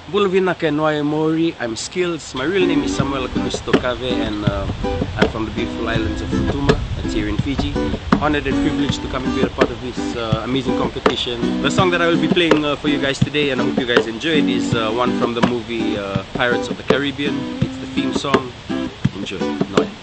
Bulovina Kenwai Mawi. I'm Skillz. My real name is Samuel and I'm from the beautiful islands of Rotuma. That's here in Fiji. Honored and privileged to come and be a part of this amazing competition. The song that I will be playing for you guys today, and I hope you guys enjoy it, is one from the movie Pirates of the Caribbean. It's the theme song. Enjoy. Noise.